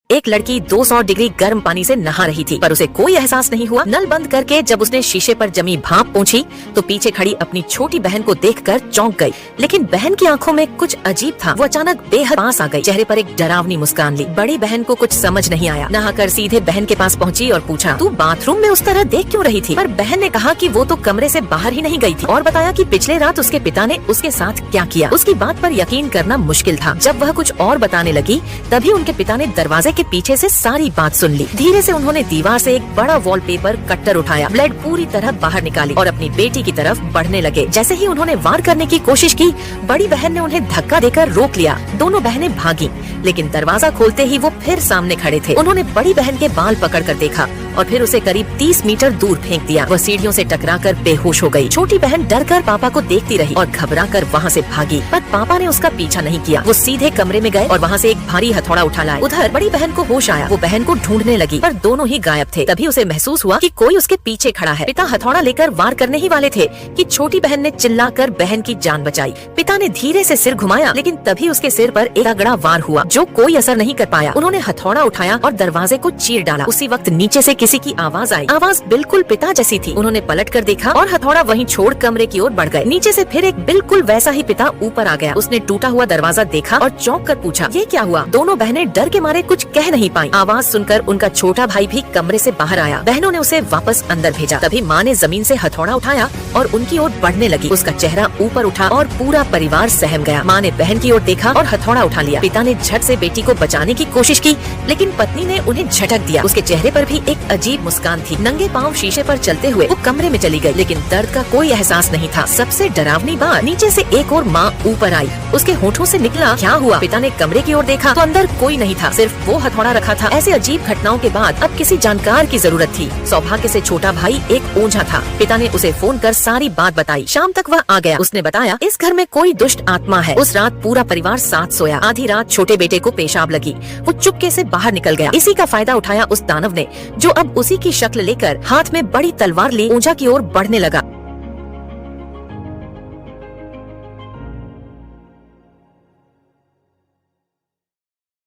एक लड़की 200 डिग्री गर्म पानी से नहा रही थी, पर उसे कोई एहसास नहीं हुआ। नल बंद करके जब उसने शीशे पर जमी भाप पोंछी तो पीछे खड़ी अपनी छोटी बहन को देखकर चौंक गई। लेकिन बहन की आंखों में कुछ अजीब था। वो अचानक बेहद पास आ गई, चेहरे पर एक डरावनी मुस्कान ली। बड़ी बहन को कुछ समझ नहीं आया। नहाकर सीधे बहन के पास पहुंची और पूछा, तू बाथरूम में उस तरह देख क्यों रही थी? पर बहन ने कहा कि वो तो कमरे से बाहर ही नहीं गई थी, और बताया कि पिछले रात उसके पिता ने उसके साथ क्या किया। उसकी बात पर यकीन करना मुश्किल था। जब वह कुछ और बताने लगी तभी उनके पिता ने दरवाजे के पीछे से सारी बात सुन ली। धीरे से उन्होंने दीवार से एक बड़ा वॉलपेपर कट्टर उठाया, ब्लेड पूरी तरह बाहर निकाली और अपनी बेटी की तरफ बढ़ने लगे। जैसे ही उन्होंने वार करने की कोशिश की, बड़ी बहन ने उन्हें धक्का देकर रोक लिया। दोनों बहनें भागी, लेकिन दरवाजा खोलते ही वो फिर सामने खड़े थे। उन्होंने बड़ी बहन के बाल पकड़कर देखा और फिर उसे करीब 30 मीटर दूर फेंक दिया। वह सीढ़ियों से टकराकर बेहोश हो गई। छोटी बहन डरकर पापा को देखती रही और घबराकर वहाँ से भागी, पर पापा ने उसका पीछा नहीं किया। वो सीधे कमरे में गए और वहाँ से एक भारी हथौड़ा उठा लाए। उधर बड़ी बहन को होश आया। वो बहन को ढूंढने लगी, पर दोनों ही गायब थे। तभी उसे महसूस हुआ कि कोई उसके पीछे खड़ा है। पिता हथौड़ा लेकर वार करने ही वाले थे कि छोटी बहन ने चिल्लाकर बहन की जान बचाई। पिता ने धीरे से सिर घुमाया, लेकिन तभी उसके सिर पर एक तगड़ा वार हुआ जो कोई असर नहीं कर पाया। उन्होंने हथौड़ा उठाया और दरवाजे को चीर डाला। उसी वक्त नीचे से किसी की आवाज आई। आवाज बिल्कुल पिता जैसी थी। उन्होंने पलट कर देखा और हथौड़ा वहीं छोड़ कमरे की ओर बढ़ गए। नीचे से फिर एक बिल्कुल वैसा ही पिता ऊपर आ गया। उसने टूटा हुआ दरवाजा देखा और चौंक कर पूछा, ये क्या हुआ? दोनों बहनें डर के मारे कुछ कह नहीं पाई। आवाज सुनकर उनका छोटा भाई भी कमरे से बाहर आया। बहनों ने उसे वापस अंदर भेजा। तभी माँ ने जमीन से हथौड़ा उठाया और उनकी ओर बढ़ने लगी। उसका चेहरा ऊपर उठा और पूरा परिवार सहम गया। माँ ने बहन की ओर देखा और हथौड़ा उठा लिया। पिता ने झट से बेटी को बचाने की कोशिश की, लेकिन पत्नी ने उन्हें झटक दिया। उसके चेहरे पर भी एक अजीब मुस्कान थी। नंगे पाँव शीशे पर चलते हुए वो कमरे में चली गई, लेकिन दर्द का कोई एहसास नहीं था। सबसे डरावनी बात, नीचे से एक और माँ ऊपर आई। उसके होठों से निकला, क्या हुआ? पिता ने कमरे की ओर देखा तो अंदर कोई नहीं था, सिर्फ वो हथौड़ा रखा था। ऐसे अजीब घटनाओं के बाद अब किसी जानकार की जरूरत थी। सौभाग्य से छोटा भाई एक ओझा था। पिता ने उसे फोन कर सारी बात बताई। शाम तक वह आ गया। उसने बताया, इस घर में कोई दुष्ट आत्मा है। उस रात पूरा परिवार साथ सोया। आधी रात छोटे बेटे को पेशाब लगी। वो चुपके से बाहर निकल गया। इसी का फायदा उठाया उस दानव ने, जो अब उसी की शक्ल लेकर हाथ में बड़ी तलवार लिए ओझा की ओर बढ़ने लगा।